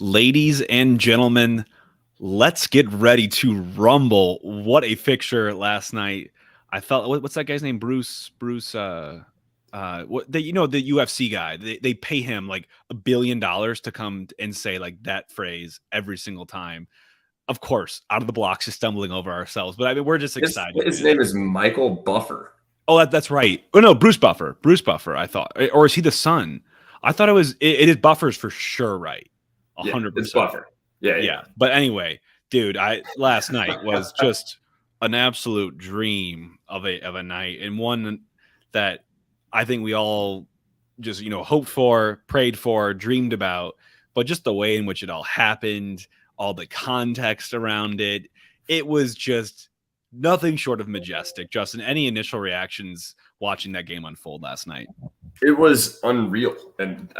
Ladies and gentlemen, let's get ready to rumble. What a fixture last night. I felt what's that guy's name? Bruce what the UFC guy. They pay him like $1 billion to come and say like that phrase every single time. Of course, out of the blocks, just stumbling over ourselves. But I mean, we're just excited. His name is Michael Buffer. Oh, that's right. Oh no, Bruce Buffer. Bruce Buffer, I thought. Or is he the son? I thought it is Buffer's for sure, right? Yeah, 100%. it's Buffer. Yeah. But anyway, dude, last night was just an absolute dream of a night, and one that I think we all just hoped for, prayed for, dreamed about. But just the way in which it all happened, all the context around it, it was just nothing short of majestic. Justin, any initial reactions watching that game unfold last night? It was unreal, and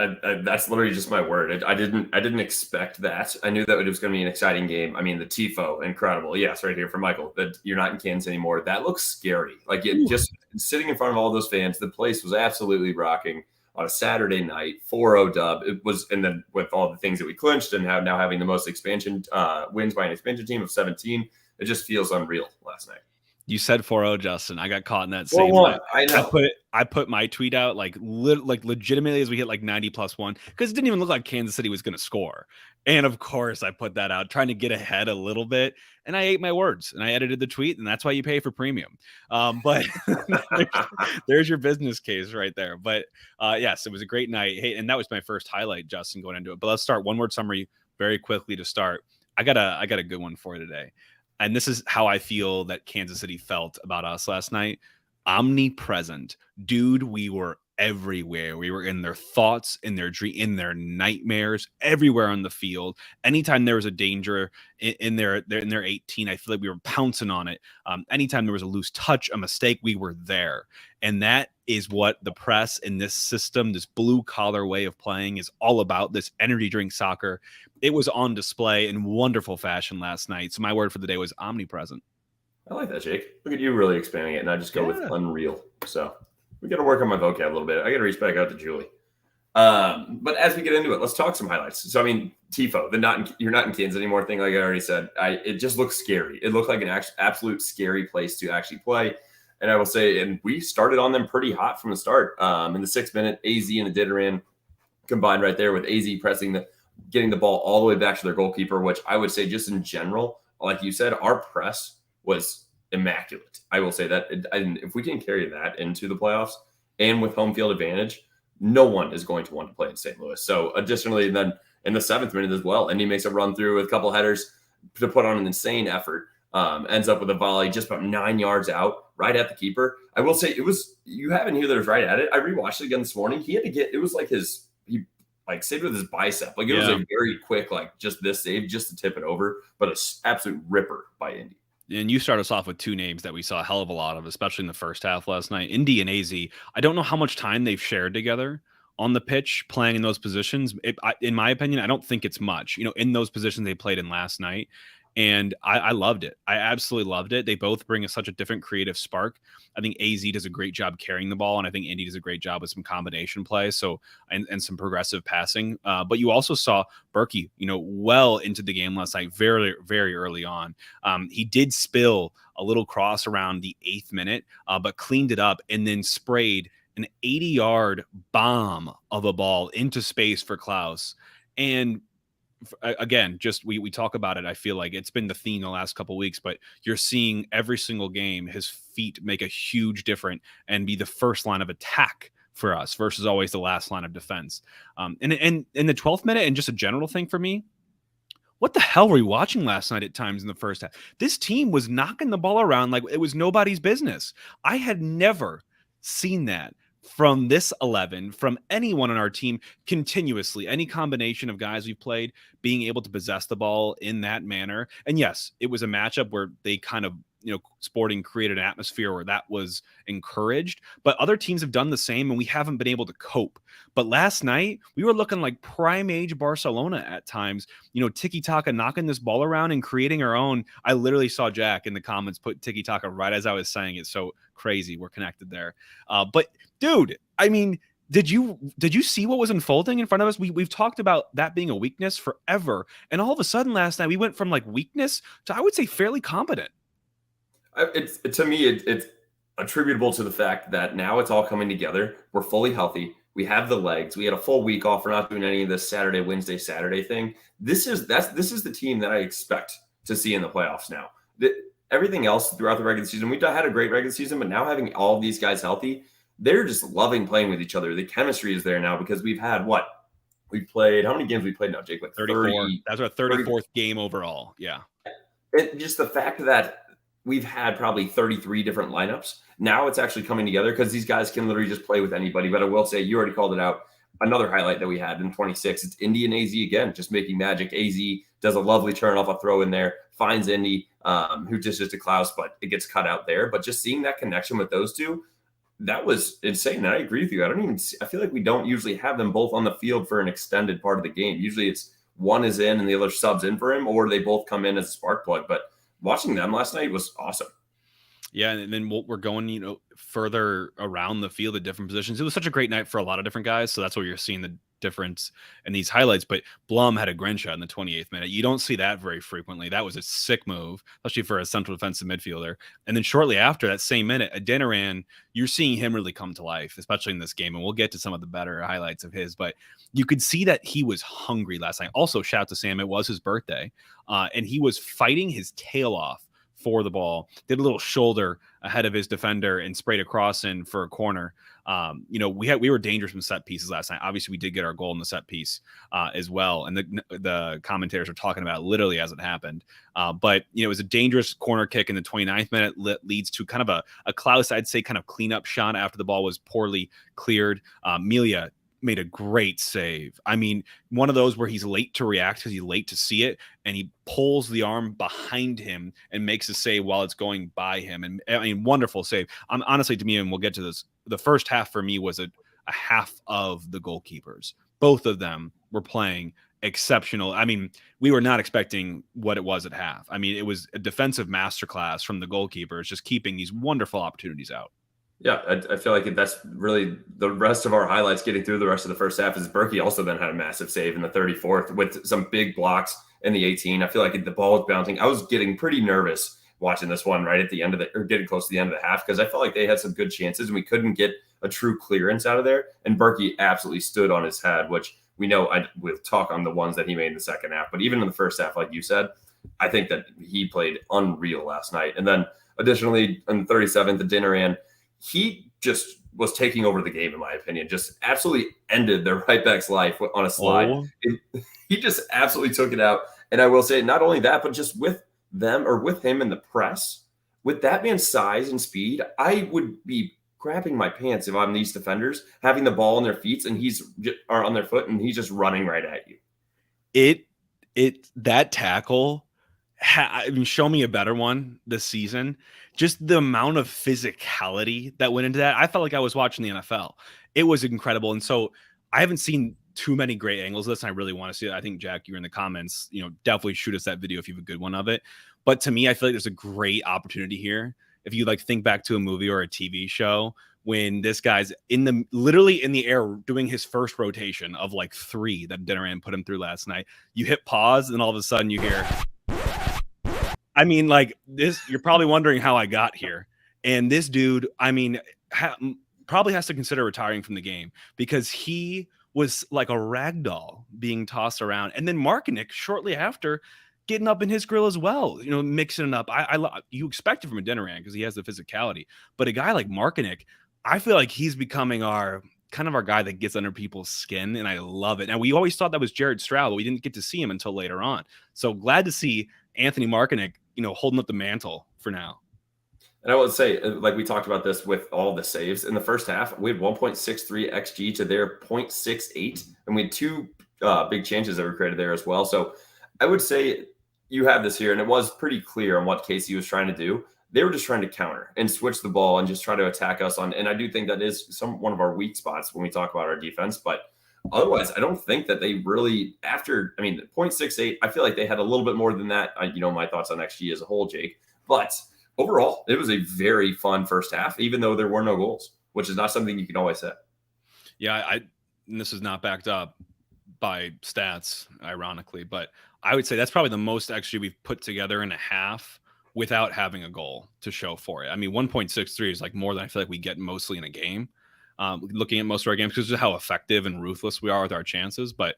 that's literally just my word. I didn't expect that. I knew that it was going to be an exciting game. I mean, the tifo, incredible. Yes, right here from Michael. That you're not in Kansas anymore. That looks scary. Like just sitting in front of all those fans, the place was absolutely rocking on a Saturday night. 4-0 dub. It was, and then with all the things that we clinched and now having the most expansion wins by an expansion team of 17, it just feels unreal last night. You said 4-0, Justin. I got caught in that same. I know. I put my tweet out like legitimately as we hit like 90+1 because it didn't even look like Kansas City was going to score. And of course, I put that out trying to get ahead a little bit, and I ate my words and I edited the tweet, and that's why you pay for premium. But there's your business case right there. But yes, it was a great night. Hey, and that was my first highlight, Justin, going into it. But let's start one word summary very quickly to start. I got a good one for you today. And this is how I feel that Kansas City felt about us last night. Omnipresent. Dude, we were everywhere. We were in their thoughts, in their dream, in their nightmares, everywhere on the field. Anytime there was a danger in their 18, I feel like we were pouncing on it. Anytime there was a loose touch, a mistake, we were there. And that is what the press in this system, this blue collar way of playing is all about, this energy drink soccer. It was on display in wonderful fashion last night. So my word for the day was omnipresent. I like that, Jake. Look at you really expanding it, and I just go with unreal. So we got to work on my vocab a little bit. I got to reach back out to Julie. But as we get into it, let's talk some highlights. So, I mean, tifo, you're not in Kansas anymore thing, like I already said. It just looks scary. It looked like an absolute scary place to actually play. And I will say, and we started on them pretty hot from the start. In the 6th minute, AZ and the Ditteran combined right there with AZ getting the ball all the way back to their goalkeeper, which I would say just in general, like you said, our press was immaculate. I will say that if we can carry that into the playoffs and with home field advantage, no one is going to want to play in St. Louis. So additionally, then in the 7th minute as well, and he makes a run through with a couple headers to put on an insane effort. Ends up with a volley just about 9 yards out, right at the keeper. I will say you have in here that was right at it. I rewatched it again this morning. He had to it was like he saved with his bicep. Like it was a very quick, like just this save, just to tip it over, but an absolute ripper by Indy. And you start us off with two names that we saw a hell of a lot of, especially in the first half last night. Indy and AZ. I don't know how much time they've shared together on the pitch playing in those positions. In my opinion, I don't think it's much. In those positions they played in last night. And I loved it. I absolutely loved it. They both bring such a different creative spark. I think AZ does a great job carrying the ball, and I think Indy does a great job with some combination play, and some progressive passing. But you also saw Berkey, well into the game last night, very, very early on. He did spill a little cross around the 8th minute, but cleaned it up and then sprayed an 80-yard bomb of a ball into space for Klaus. And again, just we talk about it. I feel like it's been the theme the last couple of weeks, but you're seeing every single game his feet make a huge difference and be the first line of attack for us versus always the last line of defense. And in the 12th minute, and just a general thing for me, what the hell were we watching last night at times in the first half? This team was knocking the ball around like it was nobody's business. I had never seen that from this 11, from anyone on our team continuously, any combination of guys we've played being able to possess the ball in that manner. And yes, it was a matchup where they kind of, Sporting created an atmosphere where that was encouraged, but other teams have done the same and we haven't been able to cope. But last night we were looking like prime age Barcelona at times, tiki-taka, knocking this ball around and creating our own. I literally saw Jack in the comments put tiki-taka right as I was saying it. So crazy. We're connected there. But dude, I mean, Did you see what was unfolding in front of us? We've talked about that being a weakness forever, and all of a sudden last night we went from like weakness to, I would say, fairly competent. To me, it's attributable to the fact that now it's all coming together. We're fully healthy. We have the legs. We had a full week off. We're not doing any of this Saturday, Wednesday, Saturday thing. This is the team that I expect to see in the playoffs now. Everything else throughout the regular season, we've had a great regular season, but now having all of these guys healthy, they're just loving playing with each other. The chemistry is there now because we've had what? We played, how many games we played now, Jake? Like 34. 30. That's our 34th game overall. Yeah. Just the fact that we've had probably 33 different lineups. Now it's actually coming together because these guys can literally just play with anybody. But I will say, you already called it out. Another highlight that we had in 26, it's Indy and AZ again, just making magic. AZ does a lovely turn off a throw in there, finds Indy, who just a Klaus, but it gets cut out there. But just seeing that connection with those two, that was insane. And I agree with you. I feel like we don't usually have them both on the field for an extended part of the game. Usually it's one is in and the other subs in for him, or they both come in as a spark plug. But watching them last night was awesome. Yeah, and then we're going, further around the field at different positions. It was such a great night for a lot of different guys, so that's where you're seeing the difference in these highlights. But Blum had a Grincha in the 28th minute. You don't see that very frequently. That was a sick move, especially for a central defensive midfielder. And then shortly after that same minute, Adeniran, you're seeing him really come to life, especially in this game. And we'll get to some of the better highlights of his, but you could see that he was hungry last night. Also, shout out to Sam. It was his birthday, and he was fighting his tail off for the ball, did a little shoulder ahead of his defender and sprayed a cross in for a corner. We were dangerous from set pieces last night. Obviously, we did get our goal in the set piece as well, and the commentators are talking about it literally as it happened. But it was a dangerous corner kick in the 29th minute, leads to kind of a Klaus, I'd say, kind of cleanup shot after the ball was poorly cleared. Melia made a great save. I mean, one of those where he's late to react because he's late to see it, and he pulls the arm behind him and makes a save while it's going by him. And I mean, wonderful save. Honestly, to me, and we'll get to this, the first half for me was a half of the goalkeepers. Both of them were playing exceptional. I mean, we were not expecting what it was at half. I mean, it was a defensive masterclass from the goalkeepers, just keeping these wonderful opportunities out. Yeah, I feel like that's really the rest of our highlights getting through the rest of the first half. Is Berkey also then had a massive save in the 34th with some big blocks in the 18. I feel like the ball was bouncing. I was getting pretty nervous watching this one right at the end of or getting close to the end of the half, because I felt like they had some good chances and we couldn't get a true clearance out of there. And Berkey absolutely stood on his head, which we know we'll talk on the ones that he made in the second half. But even in the first half, like you said, I think that he played unreal last night. And then additionally, in the 37th, the Dinaran, he just was taking over the game, in my opinion. Just absolutely ended their right back's life on a slide. Oh. He just absolutely took it out. And I will say, not only that, but just with them or with him in the press, with that man's size and speed, I would be crapping my pants if I'm these defenders having the ball on their feet and or on their foot and he's just running right at you. That tackle. I mean, show me a better one this season. Just the amount of physicality that went into that. I felt like I was watching the NFL. It was incredible. And so I haven't seen too many great angles of this, and I really want to see it. I think, Jack, you're in the comments, definitely shoot us that video if you have a good one of it. But to me, I feel like there's a great opportunity here. If you think back to a movie or a TV show, when this guy's literally in the air doing his first rotation of 3 that Dinaran put him through last night, you hit pause and all of a sudden you hear, I mean, this, you're probably wondering how I got here. And this dude, I mean, probably has to consider retiring from the game because he was like a rag doll being tossed around. And then Markinick shortly after getting up in his grill as well, mixing it up. You expect it from a Dinaran because he has the physicality. But a guy like Markinick, I feel like he's becoming our guy that gets under people's skin, and I love it. Now, we always thought that was Jared Stroud, but we didn't get to see him until later on. So glad to see Anthony Markinick, holding up the mantle for now. And I would say, like we talked about this with all the saves in the first half, we had 1.63 XG to their 0.68, and we had 2 big chances that were created there as well. So I would say you have this here, and it was pretty clear on what Casey was trying to do. They were just trying to counter and switch the ball and just try to attack us on. And I do think that is one of our weak spots when we talk about our defense. But otherwise, I don't think that they really, 0.68, I feel like they had a little bit more than that. My thoughts on XG as a whole, Jake. But overall, it was a very fun first half, even though there were no goals, which is not something you can always say. Yeah, and this is not backed up by stats, ironically, but I would say that's probably the most XG we've put together in a half without having a goal to show for it. I mean, 1.63 is like more than I feel like we get mostly in a game. Looking at most of our games because of how effective and ruthless we are with our chances. But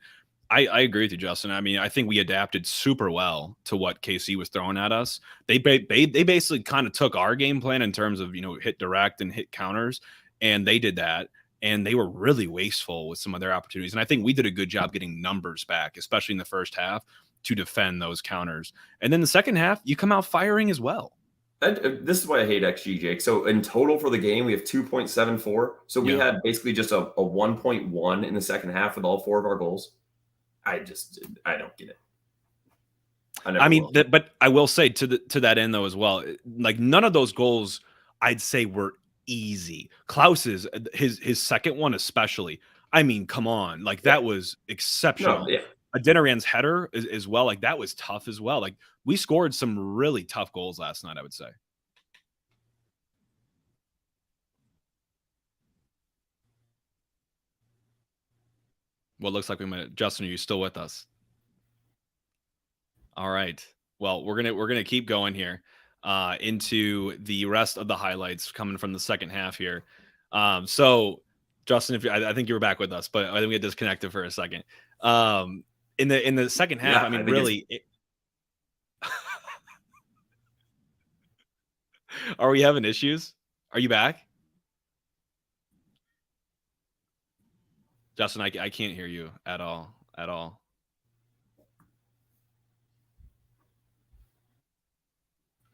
I agree with you, Justin. I mean, I think we adapted super well to what KC was throwing at us. They basically kind of took our game plan in terms of hit direct and hit counters, and they did that. And they were really wasteful with some of their opportunities. And I think we did a good job getting numbers back, especially in the first half, to defend those counters. And then the second half, you come out firing as well. This is why I hate XG, Jake. So in total for the game, we have 2.74. So we had basically just a 1.1 in the second half with all 4 of our goals. I don't get it. I mean, but I will say to that end though as well, like none of those goals I'd say were easy. Klaus's his second one especially. I mean, come on, like that was exceptional. No, yeah. Adeniran's header as well, like that was tough as well. Like we scored some really tough goals last night, I would say. Well, looks like we might. Justin, are you still with us? All right. Well, we're gonna keep going here into the rest of the highlights coming from the second half here. So, Justin, if I think you were back with us, but I think we got disconnected for a second. In the second half, I mean, really, are we having issues? Are you back, Justin? I can't hear you at all. At all.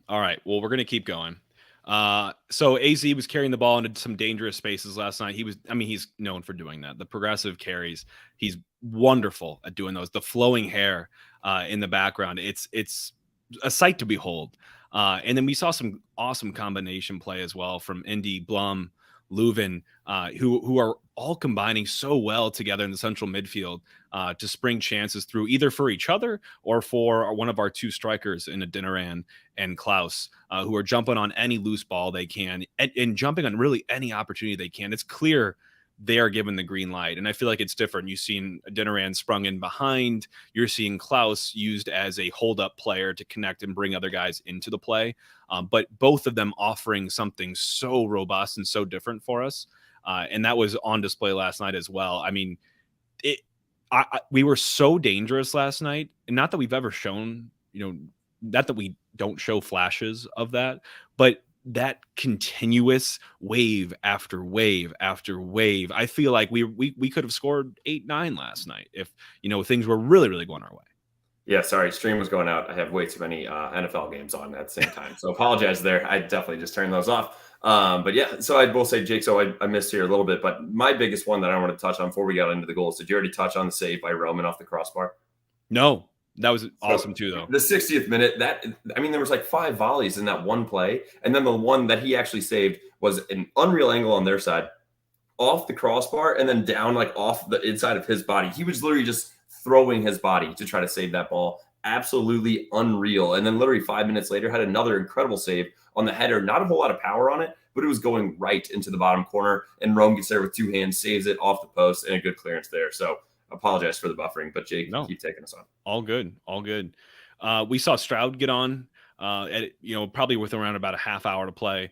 All right. Well, we're going to keep going. So AZ was carrying the ball into some dangerous spaces last night. He's known for doing that. The progressive carries, he's wonderful at doing those. The flowing hair in the background, it's a sight to behold. And then we saw some awesome combination play as well from Indy, Blum, Leuven, who are all combining so well together in the central midfield to spring chances through either for each other or for one of our 2 strikers in Adeniran and Klaus, who are jumping on any loose ball they can and jumping on really any opportunity they can. It's clear they are given the green light. And I feel like it's different. You've seen Adeniran sprung in behind. You're seeing Klaus used as a hold-up player to connect and bring other guys into the play. But both of them offering something so robust and so different for us. And that was on display last night as well. I mean, we were so dangerous last night. And not that we've ever shown, not that we don't show flashes of that, but that continuous wave after wave after wave. I feel like we could have scored 8-9 last night if things were really, really going our way. Yeah, sorry, stream was going out. I have way too many NFL games on at the same time, so apologize there. I definitely just turned those off. But yeah, so I will say, Jake, so I missed here a little bit, but my biggest one that I want to touch on before we got into the goals. Did you already touch on the save by Roman off the crossbar? No. That was awesome too, though. The 60th minute, there was like 5 volleys in that one play. And then the one that he actually saved was an unreal angle on their side, off the crossbar, and then down like off the inside of his body. He was literally just throwing his body to try to save that ball. Absolutely unreal. And then literally 5 minutes later, had another incredible save on the header. Not a whole lot of power on it, but it was going right into the bottom corner. And Rome gets there with 2 hands, saves it off the post, and a good clearance there. So apologize for the buffering, but Jake, keep taking us on. All good. We saw Stroud get on probably with around about a half hour to play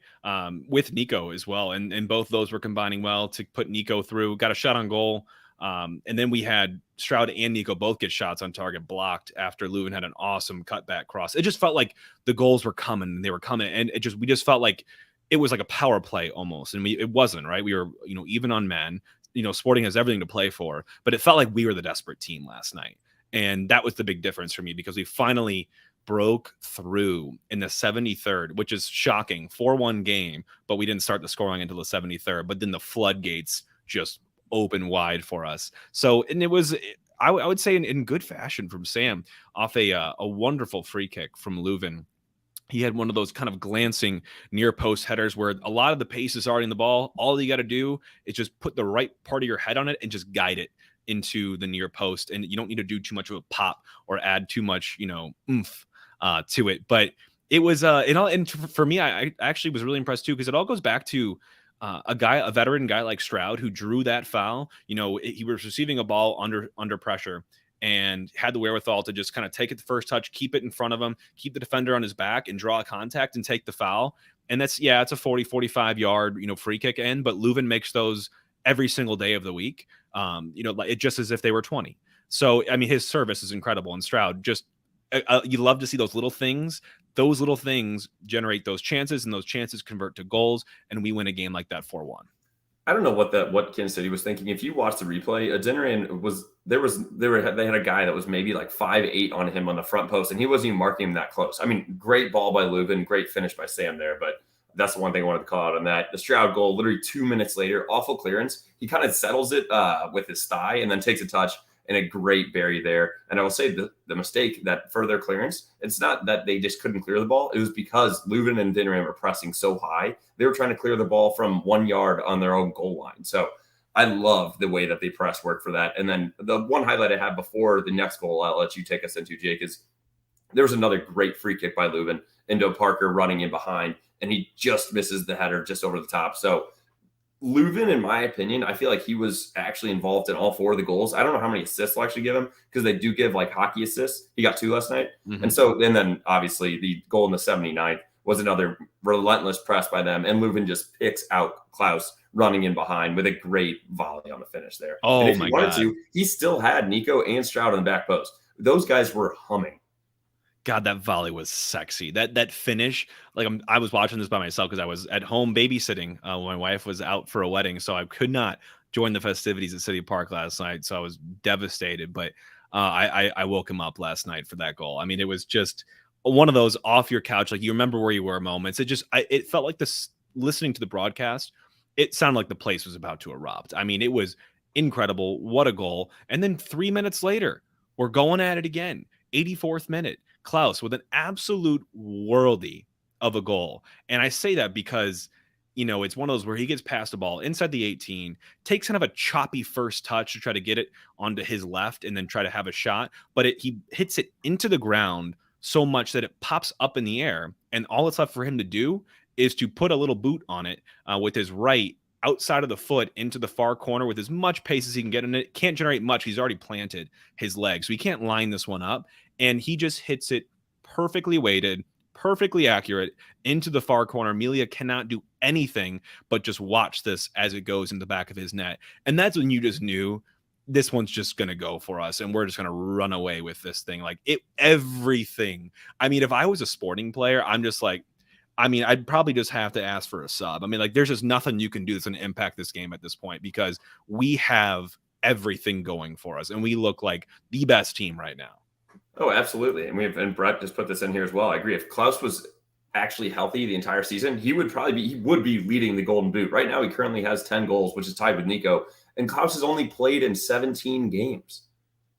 with Nico as well. And both those were combining well to put Nico through, got a shot on goal. And then we had Stroud and Nico both get shots on target blocked after Leuven had an awesome cutback cross. It just felt like the goals were coming and they were coming. And we just felt like it was like a power play almost. And it wasn't, right? We were, even on men. Sporting has everything to play for, but it felt like we were the desperate team last night. And that was the big difference for me because we finally broke through in the 73rd, which is shocking. 4-1 game, but we didn't start the scoring until the 73rd. But then the floodgates just open wide for us. So, and it was, I would say in good fashion from Sam off a wonderful free kick from Leuven. He had one of those kind of glancing near post headers where a lot of the pace is already in the ball. All you got to do is just put the right part of your head on it and just guide it into the near post. And you don't need to do too much of a pop or add too much, oomph to it. But it was, and for me, I actually was really impressed too, because it all goes back to a veteran guy like Stroud who drew that foul. He was receiving a ball under pressure and had the wherewithal to just kind of take it the first touch, keep it in front of him, keep the defender on his back, and draw a contact and take the foul. And it's a 45 yard free kick in, but Leuven makes those every single day of the week. Like it just as if they were 20. So I mean, his service is incredible, and Stroud just you love to see those little things. Those little things generate those chances, and those chances convert to goals, and we win a game like that 4-1. I don't know what Kansas City was thinking. If you watch the replay, Adeniran they had a guy that was maybe like 5'8" on him on the front post, and he wasn't even marking him that close. I mean, great ball by Leuven, great finish by Sam there, but that's the one thing I wanted to call out on that. The Stroud goal, literally 2 minutes later, awful clearance. He kind of settles it with his thigh and then takes a touch. And a great bury there. And I will say the mistake, that further clearance, it's not that they just couldn't clear the ball. It was because Leuven and Adeniran were pressing so high. They were trying to clear the ball from 1 yard on their own goal line. So I love the way that they press work for that. And then the one highlight I had before the next goal I'll let you take us into, Jake, is there was another great free kick by Leuven. Endo Parker running in behind, and he just misses the header just over the top. So Leuven, in my opinion, I feel like he was actually involved in all 4 of the goals. I don't know how many assists they'll actually give him because they do give like hockey assists. He got 2 last night. Mm-hmm. And then obviously the goal in the 79th was another relentless press by them. And Leuven just picks out Klaus running in behind with a great volley on the finish there. Oh, and if my he wanted God. to, he still had Nico and Stroud on the back post. Those guys were humming. God, that volley was sexy. That finish, like I was watching this by myself because I was at home babysitting when my wife was out for a wedding, so I could not join the festivities at City Park last night. So I was devastated, but I woke him up last night for that goal. I mean, it was just one of those off your couch, like you remember where you were moments. It felt like this. Listening to the broadcast, it sounded like the place was about to erupt. I mean, it was incredible. What a goal! And then 3 minutes later, we're going at it again. 84th minute. Klaus with an absolute worldie of a goal. And I say that because, it's one of those where he gets past the ball inside the 18, takes kind of a choppy first touch to try to get it onto his left and then try to have a shot. But he hits it into the ground so much that it pops up in the air. And all that's left for him to do is to put a little boot on it with his right outside of the foot into the far corner with as much pace as he can get in it. Can't generate much. He's already planted his leg. So he can't line this one up. And he just hits it perfectly weighted, perfectly accurate into the far corner. Amelia cannot do anything but just watch this as it goes in the back of his net. And that's when you just knew this one's just going to go for us. And we're just going to run away with this thing. Like everything. I mean, if I was a Sporting player, I'm just like, I'd probably just have to ask for a sub. I mean, like there's just nothing you can do that's going to impact this game at this point because we have everything going for us and we look like the best team right now. Oh, absolutely. And Brett just put this in here as well. I agree. If Klaus was actually healthy the entire season, he would be leading the Golden Boot. Right now, he currently has 10 goals, which is tied with Nico. And Klaus has only played in 17 games.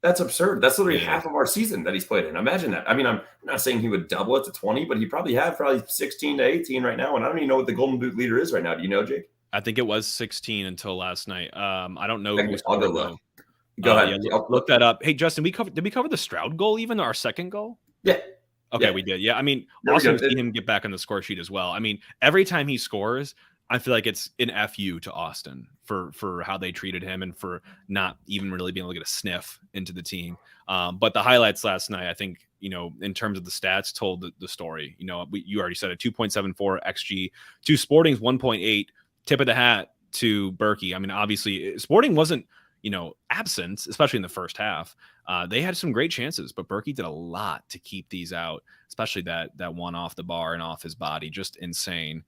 That's absurd. That's literally half of our season that he's played in. Imagine that. I mean, I'm not saying he would double it to 20, but he probably 16 to 18 right now. And I don't even know what the Golden Boot leader is right now. Do you know, Jake? I think it was 16 until last night. I don't know who was I'll go look. Go ahead. Yeah, look that up. Hey, Justin, did we cover the Stroud goal, even our second goal? Yeah. Okay, yeah. We did. Yeah. I mean, awesome to see him get back on the score sheet as well. I mean, every time he scores, I feel like it's an FU to Austin for how they treated him and for not even really being able to get a sniff into the team. But the highlights last night, I think, in terms of the stats, told the story. You already said a 2.74 XG to Sporting's 1.8. Tip of the hat to Berkey. I mean, obviously, Sporting wasn't absent, especially in the first half. They had some great chances, but Berkey did a lot to keep these out, especially that one off the bar and off his body. Just insane.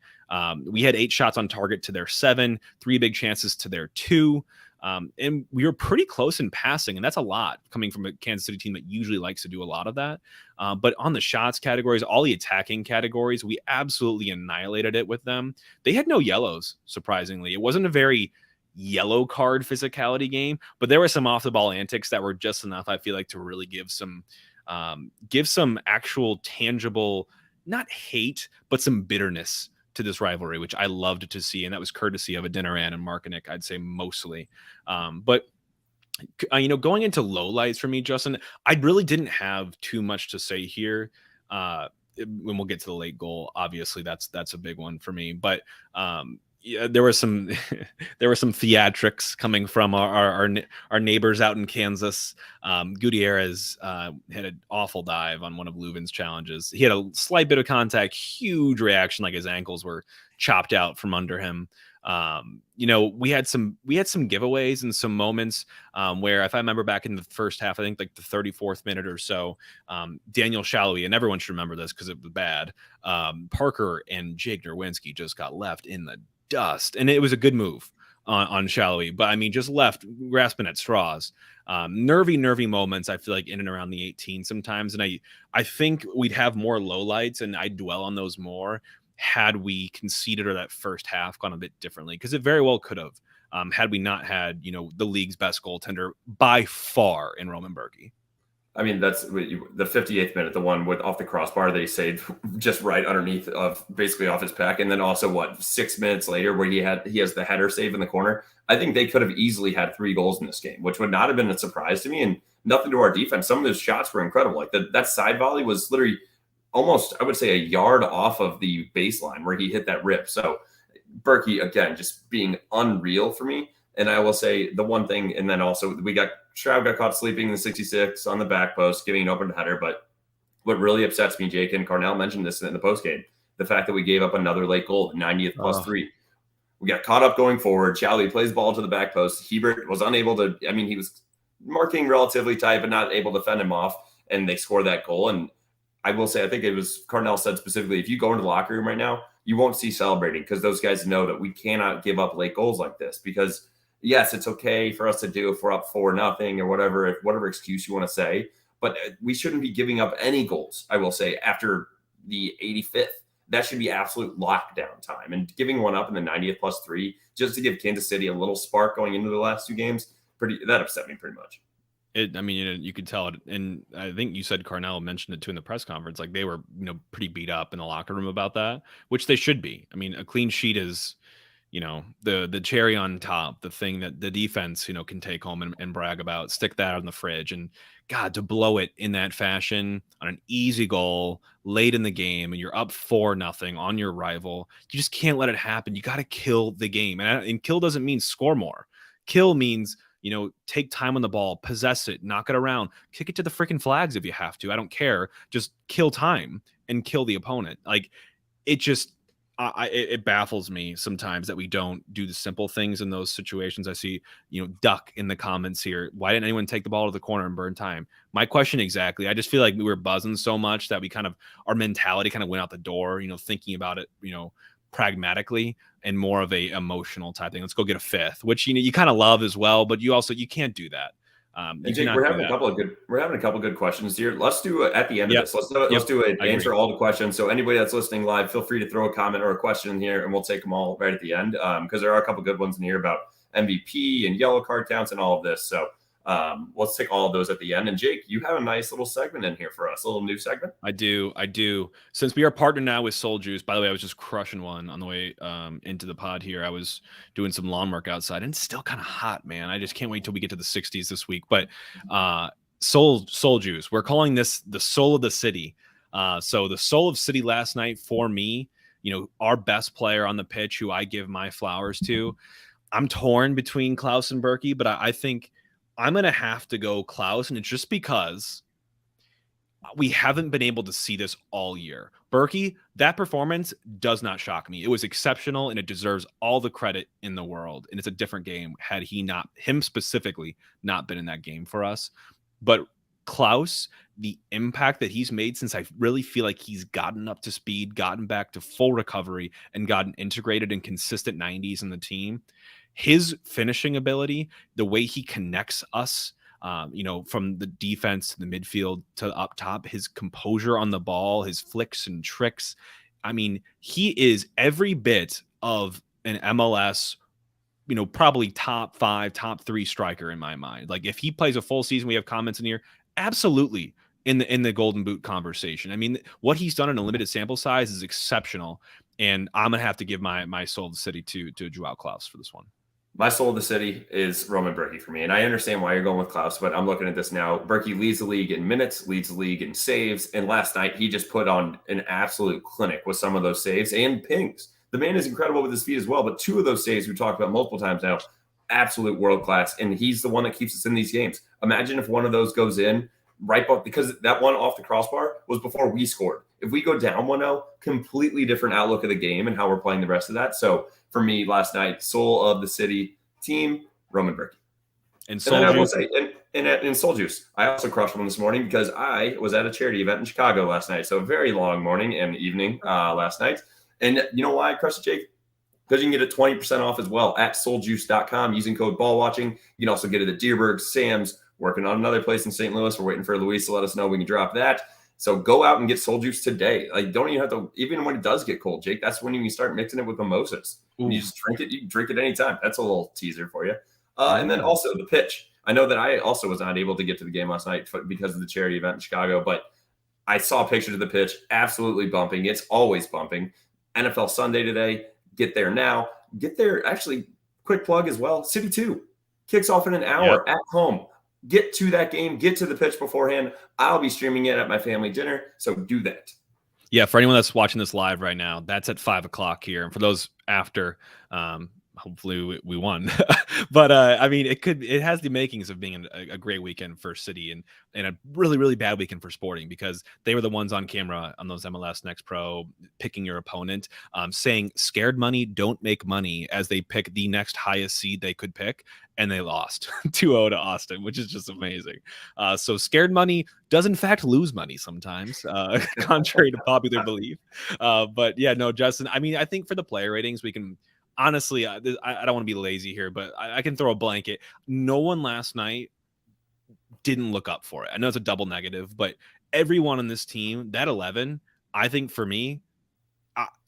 We had 8 shots on target to their 7, 3 big chances to their 2. And we were pretty close in passing, and that's a lot coming from a Kansas City team that usually likes to do a lot of that. But on the shots categories, all the attacking categories, we absolutely annihilated it with them. They had no yellows, surprisingly. It wasn't a very yellow card physicality game, but there were some off the ball antics that were just enough, I feel like, to really give some actual tangible, not hate, but some bitterness to this rivalry, which I loved to see. And that was courtesy of Adeniran and Markinick, I'd say mostly. But going into lowlights for me, Justin, I really didn't have too much to say here. When we'll get to the late goal, obviously that's a big one for me. But Yeah, there were some there were some theatrics coming from our neighbors out in Kansas. Gutierrez had an awful dive on one of Leuven's challenges. He had a slight bit of contact, huge reaction, like his ankles were chopped out from under him. We had some giveaways and some moments where, if I remember back in the first half, I think like the 34th minute or so, Daniel Shalhoub, and everyone should remember this because it was bad. Parker and Jake Nerwinski just got left in the dust, and it was a good move on Shalhoub, but I mean, just left grasping at straws. Nervy moments, I feel like, in and around the 18 sometimes, and I think we'd have more lowlights, and I'd dwell on those more had we conceded or that first half gone a bit differently, because it very well could have, had we not had the league's best goaltender by far in Roman Berkey. I mean, that's the 58th minute, the one with off the crossbar that he saved just right underneath of basically off his pack. And then also 6 minutes later where he has the header save in the corner. I think they could have easily had 3 goals in this game, which would not have been a surprise to me, and nothing to our defense. Some of those shots were incredible. Like that side volley was literally almost, I would say, a yard off of the baseline where he hit that rip. So Berkey, again, just being unreal for me. And I will say the one thing, and then also Stroud got caught sleeping in the 66 on the back post, getting an open header. But what really upsets me, Jake, and Carnell mentioned this in the postgame, the fact that we gave up another late goal, 90th plus 3. We got caught up going forward. Charlie plays ball to the back post. Hebert was unable to, he was marking relatively tight, but not able to fend him off. And they score that goal. And I will say, I think it was Carnell said specifically, if you go into the locker room right now, you won't see celebrating, because those guys know that we cannot give up late goals like this. Because yes, it's okay for us to do if we're up 4-0 or whatever excuse you want to say, but we shouldn't be giving up any goals, I will say, after the 85th. That should be absolute lockdown time. And giving one up in the 90th plus 3, just to give Kansas City a little spark going into the last 2 games, that upset me pretty much. You could tell it, and I think you said Carnell mentioned it too in the press conference. Like, they were, pretty beat up in the locker room about that, which they should be. I mean, a clean sheet is, the cherry on top, the thing that the defense, can take home and brag about, stick that on the fridge. And God, to blow it in that fashion on an easy goal late in the game, and you're up 4-0 on your rival, you just can't let it happen. You got to kill the game. And kill doesn't mean score more. Kill means, take time on the ball, possess it, knock it around, kick it to the freaking flags if you have to. I don't care. Just kill time and kill the opponent. Like, it just, it baffles me sometimes that we don't do the simple things in those situations. I see, Duck in the comments here. Why didn't anyone take the ball to the corner and burn time? My question exactly. I just feel like we were buzzing so much that we our mentality kind of went out the door, thinking about it, pragmatically and more of a emotional type thing. Let's go get a 5th, which, you kind of love as well, but you can't do that. Jake, we're having a couple good questions here. Let's do at the end of this. Let's do it. Answer all the questions. So anybody that's listening live, feel free to throw a comment or a question in here, and we'll take them all right at the end. Because there are a couple good ones in here about MVP and yellow card counts and all of this. So let's take all of those at the end. And Jake, you have a nice little segment in here for us, a little new segment. I do. Since we are partnered now with Soul Juice, by the way, I was just crushing one on the way into the pod here. I was doing some lawn work outside, and it's still kind of hot, man. I just can't wait till we get to the 60s this week. But Soul Juice, we're calling this the soul of the city. So the soul of city last night for me, our best player on the pitch, who I give my flowers to. I'm torn between Klaus and Berkey, but I think I'm going to have to go Klaus, and it's just because we haven't been able to see this all year. Berkey, that performance does not shock me. It was exceptional, and it deserves all the credit in the world. And it's a different game had him specifically, not been in that game for us. But Klaus, the impact that he's made since I really feel like he's gotten up to speed, gotten back to full recovery, and gotten integrated in consistent 90s in the team, his finishing ability, the way he connects us, from the defense to the midfield to up top, his composure on the ball, his flicks and tricks. I mean, he is every bit of an MLS, probably top 5, top 3 striker in my mind. Like, if he plays a full season, we have comments in here, absolutely in the Golden Boot conversation. I mean, what he's done in a limited sample size is exceptional. And I'm gonna have to give my soul of the city to Joao Klaus for this one. My soul of the city is Roman Berkey for me. And I understand why you're going with Klaus, but I'm looking at this now. Berkey leads the league in minutes, leads the league in saves. And last night, he just put on an absolute clinic with some of those saves and pings. The man is incredible with his feet as well. But 2 of those saves we talked about multiple times now, absolute world class. And he's the one that keeps us in these games. Imagine if one of those goes in because that one off the crossbar was before we scored. If we go down 1-0, completely different outlook of the game and how we're playing the rest of that. So for me last night, soul of the city team, Roman Berkey. And then I will say, in Soul Juice, I also crushed one this morning because I was at a charity event in Chicago last night. So a very long morning and evening last night. And you know why I crushed it, Jake? Because you can get it 20% off as well at souljuice.com using code ballwatching. You can also get it at Deerberg, Sam's, working on another place in St. Louis. We're waiting for Luis to let us know we can drop that. So go out and get Soul Juice today. Like, don't even have to, even when it does get cold, Jake, that's when you can start mixing it with mimosas. You just drink it. You can drink it anytime. That's a little teaser for you. And then also the pitch. I know that I also was not able to get to the game last night because of the charity event in Chicago, but I saw pictures of the pitch, absolutely bumping. It's always bumping. NFL Sunday today. Get there now. Get there. Actually, quick plug as well. City 2 kicks off in an hour at home. Get to that game. Get to the pitch beforehand. I'll be streaming it at my family dinner, so do that. Yeah, for anyone that's watching this live right now, that's at 5 o'clock here. And for those after, hopefully we won. But I mean, it has the makings of being a great weekend for City and a really, really bad weekend for Sporting, because they were the ones on camera on those MLS Next Pro picking your opponent, saying scared money don't make money, as they pick the next highest seed they could pick. And they lost 2-0 to Austin, which is just amazing. So scared money does in fact lose money sometimes, contrary to popular belief. But yeah, no, Justin, I mean, I think for the player ratings, we can honestly, I don't want to be lazy here, but I can throw a blanket. No one last night didn't look up for it. I know it's a double negative, but everyone on this team, that 11, I think for me,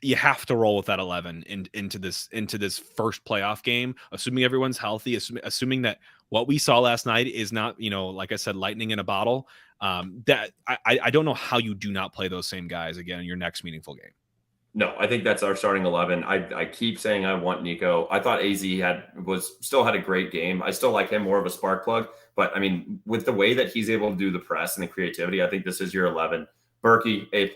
you have to roll with that 11 into this first playoff game, assuming everyone's healthy, assuming that what we saw last night is not, like I said, lightning in a bottle. That I don't know how you do not play those same guys again in your next meaningful game. No, I think that's our starting 11. I keep saying I want Nico. I thought AZ still had a great game. I still like him, more of a spark plug. But I mean, with the way that he's able to do the press and the creativity, I think this is your 11. Berkey, A+.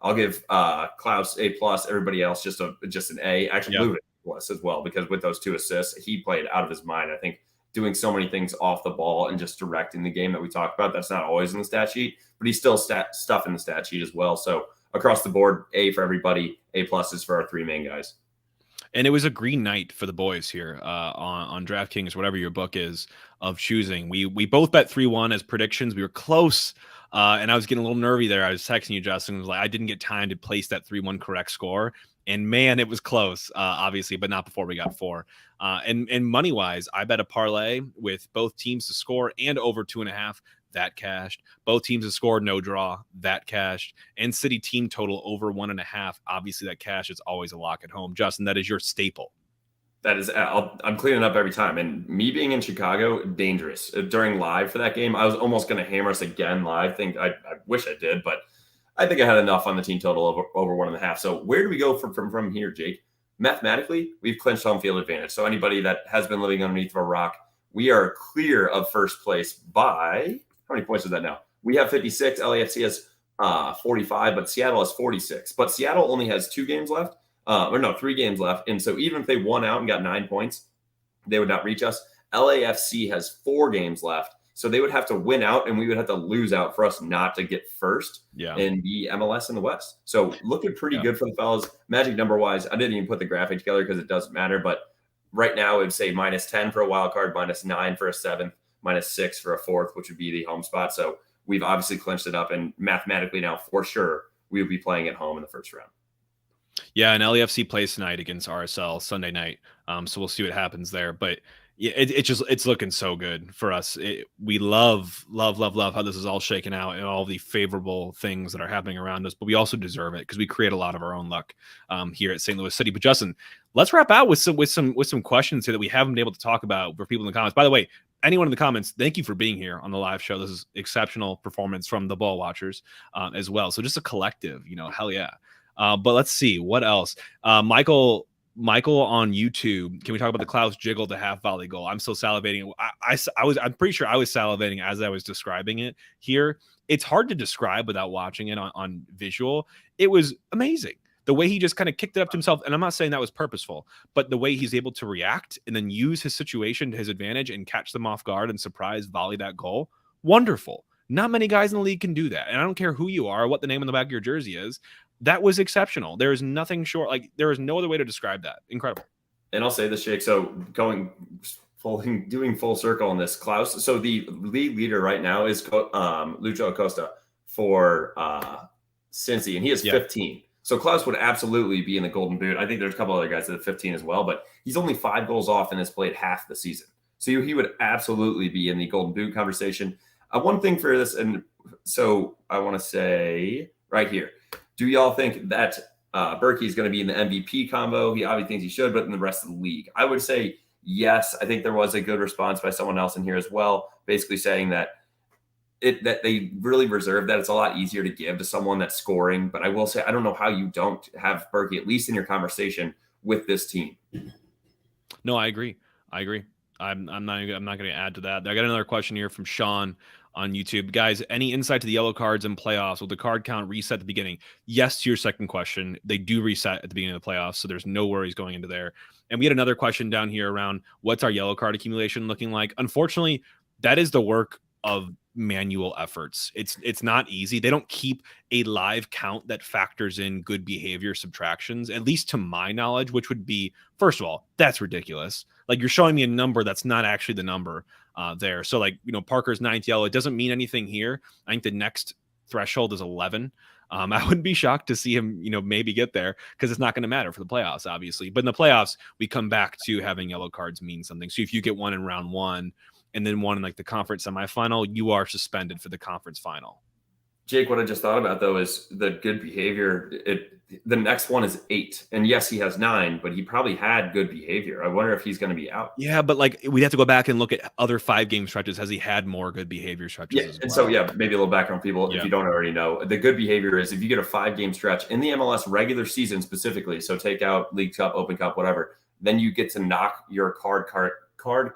I'll give Klaus A+. Everybody else just an A. Actually, Lewis plus as well, because with those 2 assists, he played out of his mind. I think doing so many things off the ball and just directing the game that we talked about, that's not always in the stat sheet, but he's still stuff in the stat sheet as well. So across the board, A for everybody, A+ is for our 3 main guys. And it was a green night for the boys here on DraftKings, whatever your book is of choosing. We both bet 3-1 as predictions. We were close, and I was getting a little nervy there. I was texting you, Justin. It was like I didn't get time to place that 3-1 correct score. And man, it was close, obviously, but not before we got 4. And money-wise, I bet a parlay with both teams to score and over 2.5. That cashed. Both teams have scored, no draw. That cashed. And City team total over 1.5. Obviously, that cash is always a lock at home. Justin, that is your staple. That is, I'm cleaning up every time. And me being in Chicago, dangerous. During live for that game, I was almost going to hammer us again live. I wish I did, but I think I had enough on the team total over 1.5. So where do we go from here, Jake? Mathematically, we've clinched home field advantage. So anybody that has been living underneath of a rock, we are clear of first place by... How many points is that now? We have 56. LAFC has 45, but Seattle has 46. But Seattle only has 3 games left. And so even if they won out and got 9 points, they would not reach us. LAFC has 4 games left. So they would have to win out, and we would have to lose out for us not to get first in the MLS in the West. So looking pretty good for the fellas. Magic number-wise, I didn't even put the graphic together because it doesn't matter. But right now, it would say -10 for a wild card, -9 for a 7th. -6 for a 4th, which would be the home spot. So we've obviously clinched it up, and mathematically now for sure we will be playing at home in the first round. Yeah, and LAFC plays tonight against RSL Sunday night. So we'll see what happens there. But yeah, it's looking so good for us. We love how this is all shaken out and all the favorable things that are happening around us. But we also deserve it because we create a lot of our own luck here at St. Louis City. But Justin, let's wrap out with some questions here that we haven't been able to talk about for people in the comments. By the way, anyone in the comments, thank you for being here on the live show. This is exceptional performance from the ball watchers as well. So just a collective, hell yeah. But let's see what else. Michael on YouTube, can we talk about the Klaus jiggle to half volley goal? I'm still salivating. I'm pretty sure I was salivating as I was describing it here. It's hard to describe without watching it on visual. It was amazing. the way he just kind of kicked it up to himself, and I'm not saying that was purposeful, but the way he's able to react and then use his situation to his advantage and catch them off guard and surprise volley that goal, wonderful. Not many guys in the league can do that. And I don't care who you are, what the name on the back of your jersey is. That was exceptional. There is nothing short. Like, there is no other way to describe that. Incredible. And I'll say this, Jake. So doing full circle on this, Klaus. So the league leader right now is Lucho Acosta for Cincy, and he has 15. So Klaus would absolutely be in the Golden Boot. I think there's a couple other guys that have 15 as well, but he's only 5 goals off and has played half the season. So he would absolutely be in the Golden Boot conversation. One thing for this, and so I want to say right here, do y'all think that Berkey is going to be in the MVP combo? He obviously thinks he should, but in the rest of the league, I would say yes. I think there was a good response by someone else in here as well, basically saying that they really reserve that. It's a lot easier to give to someone that's scoring. But I will say, I don't know how you don't have Berkey at least in your conversation with this team. No, I agree. I'm not going to add to that. I got another question here from Sean on YouTube. Guys, any insight to the yellow cards in playoffs? Will the card count reset at the beginning? Yes, to your second question. They do reset at the beginning of the playoffs, so there's no worries going into there. And we had another question down here around what's our yellow card accumulation looking like? Unfortunately, that is the work of manual efforts. It's not easy. They don't keep a live count that factors in good behavior subtractions, at least to my knowledge, which would be, first of all, that's ridiculous. Like, you're showing me a number that's not actually the number there. So, like, Parker's 9th yellow, it doesn't mean anything here. I think the next threshold is 11. I wouldn't be shocked to see him, maybe get there, because it's not going to matter for the playoffs, obviously. But in the playoffs, we come back to having yellow cards mean something. So if you get one in round 1 and then one in like the conference semifinal, you are suspended for the conference final. Jake, what I just thought about, though, is the good behavior. The next one is 8. And yes, he has 9, but he probably had good behavior. I wonder if he's going to be out. Yeah, but like, we'd have to go back and look at other 5-game stretches. Has he had more good behavior stretches? Yeah, and so, maybe a little background, people, if you don't already know. The good behavior is if you get a 5-game stretch in the MLS regular season specifically, so take out League Cup, Open Cup, whatever, then you get to knock your card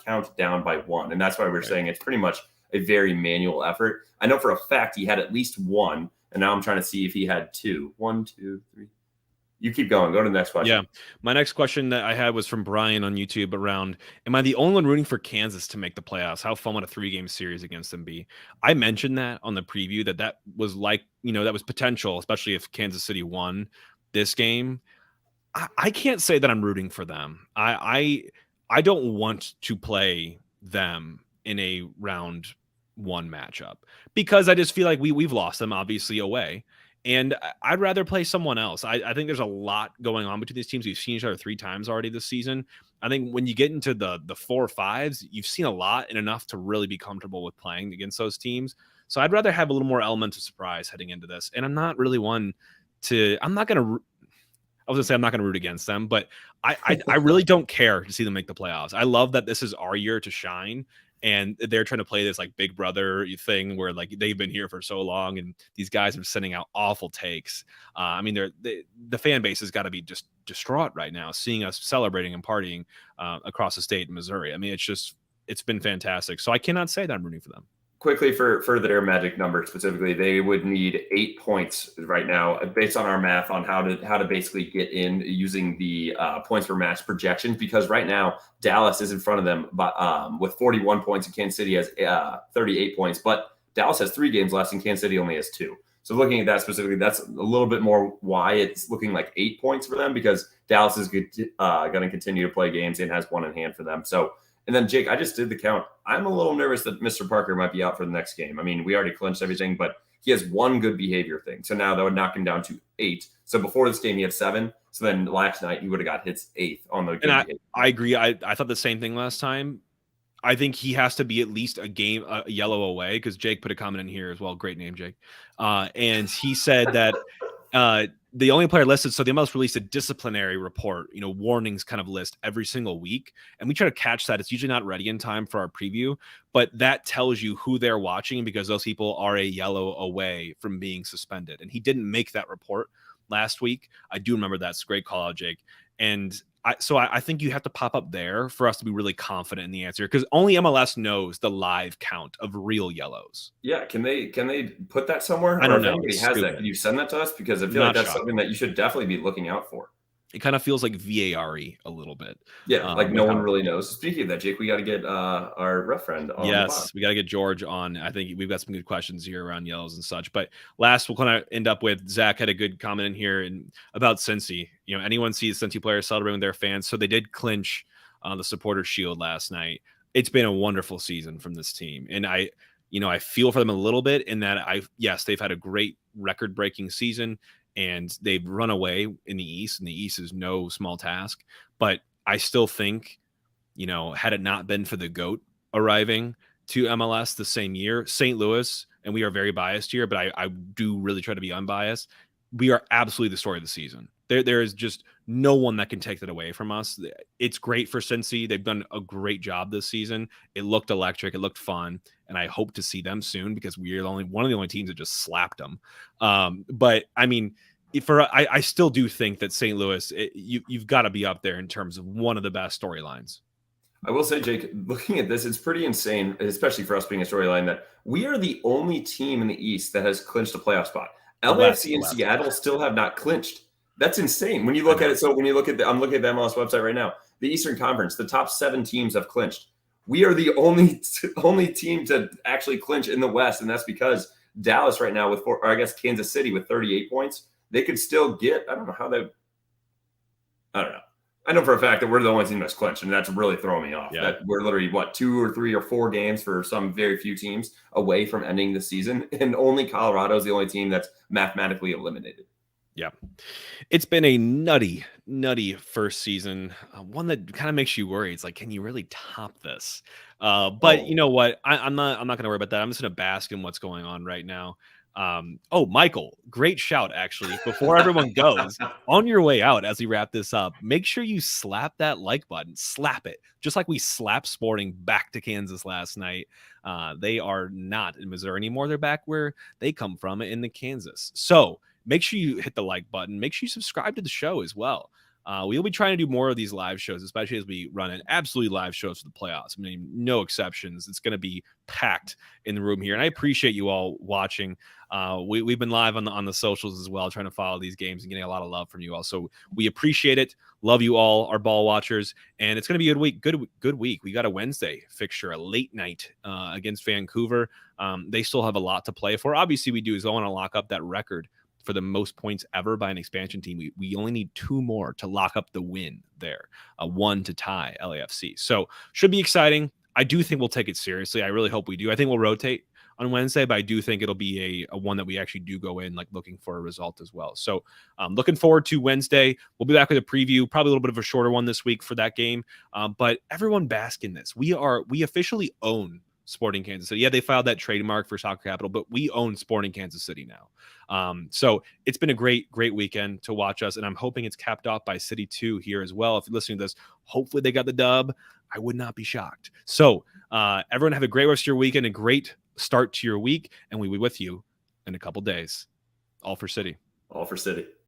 count down by 1. And that's why we're saying it's pretty much a very manual effort. I know for a fact he had at least 1, and now I'm trying to see if he had 2. 1, 2, 3. You keep going. Go to the next question. Yeah. My next question that I had was from Brian on YouTube around, am I the only one rooting for Kansas to make the playoffs? How fun would a 3-game series against them be? I mentioned that on the preview that was like, that was potential, especially if Kansas City won this game. I can't say that I'm rooting for them. I don't want to play them in a round 1 matchup because I just feel like we've lost them obviously away, and I'd rather play someone else. I think there's a lot going on between these teams. We've seen each other 3 times already this season. I think when you get into the 4 or 5s, you've seen a lot and enough to really be comfortable with playing against those teams. So I'd rather have a little more element of surprise heading into this. And I'm not really one to, I'm not going to, I was gonna say I'm not going to root against them, but I really don't care to see them make the playoffs. I love that this is our year to shine, and they're trying to play this like Big Brother thing where like they've been here for so long, and these guys are sending out awful takes. I mean, the fan base has got to be just distraught right now, seeing us celebrating and partying across the state in Missouri. I mean, it's been fantastic. So I cannot say that I'm rooting for them. Quickly for their magic number specifically, they would need 8 points right now, based on our math on how to basically get in using the points per match projections. Because right now Dallas is in front of them, with 41 points, and Kansas City has 38 points. But Dallas has 3 games left, and Kansas City only has 2. So looking at that specifically, that's a little bit more why it's looking like 8 points for them, because Dallas is going to continue to play games and has 1 in hand for them. So. And then, Jake, I just did the count. I'm a little nervous that Mr. Parker might be out for the next game. I mean, we already clinched everything, but he has 1 good behavior thing. So now that would knock him down to 8. So before this game, he had 7. So then last night, he would have got his 8th on the good behavior. I agree. I thought the same thing last time. I think he has to be at least a game yellow away, because Jake put a comment in here as well. Great name, Jake. And he said that the only player listed, so the MLS released a disciplinary report, warnings kind of list every single week. And we try to catch that. It's usually not ready in time for our preview, but that tells you who they're watching, because those people are a yellow away from being suspended. And he didn't make that report last week. I do remember that's a great call out, Jake. And I think you have to pop up there for us to be really confident in the answer, because only MLS knows the live count of real yellows. Yeah, can they put that somewhere? I Or don't if know. anybody It's has that, stupid. could you send that to us? Because I feel like Not that's shocked. something that you should definitely be looking out for. It kind of feels like VAR-y a little bit. Yeah, like no with one how really knows. Speaking of that, Jake, we got to get our ref friend on the pod. Yes, we got to get George on. I think we've got some good questions here around yellows and such. But last, we'll kind of end up with Zach had a good comment in here and about Cincy. You know, anyone sees Cincy players celebrating with their fans, so they did clinch the supporter shield last night. It's been a wonderful season from this team, and I feel for them a little bit in that yes, they've had a great record-breaking season, and they've run away in the East, and the East is no small task. But I still think, had it not been for the GOAT arriving to MLS the same year, St. Louis, and we are very biased here, but I do really try to be unbiased. We are absolutely the story of the season. There is just no one that can take that away from us. It's great for Cincy. They've done a great job this season. It looked electric. It looked fun. And I hope to see them soon, because we are one of the only teams that just slapped them. But I mean, I still do think that St. Louis, you've got to be up there in terms of one of the best storylines. I will say, Jake, looking at this, it's pretty insane, especially for us being a storyline, that we are the only team in the East that has clinched a playoff spot. LAFC and Seattle still have not clinched. That's insane. When you look at it, so when you look at I'm looking at the MLS website right now, the Eastern Conference, the top 7 teams have clinched. We are the only team to actually clinch in the West, and that's because Dallas right now Kansas City with 38 points, they could still get, I don't know. I know for a fact that we're the only team that's clinched, and that's really throwing me off. Yeah. That we're literally, 2 or 3 or 4 games for some very few teams away from ending the season, and only Colorado is the only team that's mathematically eliminated. Yeah. It's been a nutty first season, one that kind of makes you worry. It's like, can you really top this? But you know what? I'm not going to worry about that. I'm just going to bask in what's going on right now. Michael, great shout, actually. Before everyone goes, on your way out, as we wrap this up, make sure you slap that like button. Slap it. Just like we slapped Sporting back to Kansas last night. They are not in Missouri anymore. They're back where they come from, in the Kansas. So make sure you hit the like button. Make sure you subscribe to the show as well. We'll be trying to do more of these live shows, especially as we run an absolutely live shows for the playoffs. I mean, no exceptions. It's going to be packed in the room here. And I appreciate you all watching. We've been live on the socials as well, trying to follow these games and getting a lot of love from you all. So we appreciate it. Love you all, our ball watchers. And it's going to be a good week. Good week. We got a Wednesday fixture, a late night against Vancouver. They still have a lot to play for. Obviously, we do is want to lock up that record for the most points ever by an expansion team. We only need 2 more to lock up the win there, 1 to tie LAFC. So should be exciting. I do think we'll take it seriously. I really hope we do. I think we'll rotate on Wednesday, but I do think it'll be a one that we actually do go in, like, looking for a result as well. So looking forward to Wednesday. We'll be back with a preview, probably a little bit of a shorter one this week for that game. But everyone bask in this. We officially own Sporting Kansas City. Yeah, they filed that trademark for Soccer Capital, but we own Sporting Kansas City now. So it's been a great weekend to watch us, and I'm hoping it's capped off by City 2 here as well. If you're listening to this, hopefully they got the dub. I would not be shocked. So everyone have a great rest of your weekend, a great start to your week, and we'll be with you in a couple days. All for City. All for City.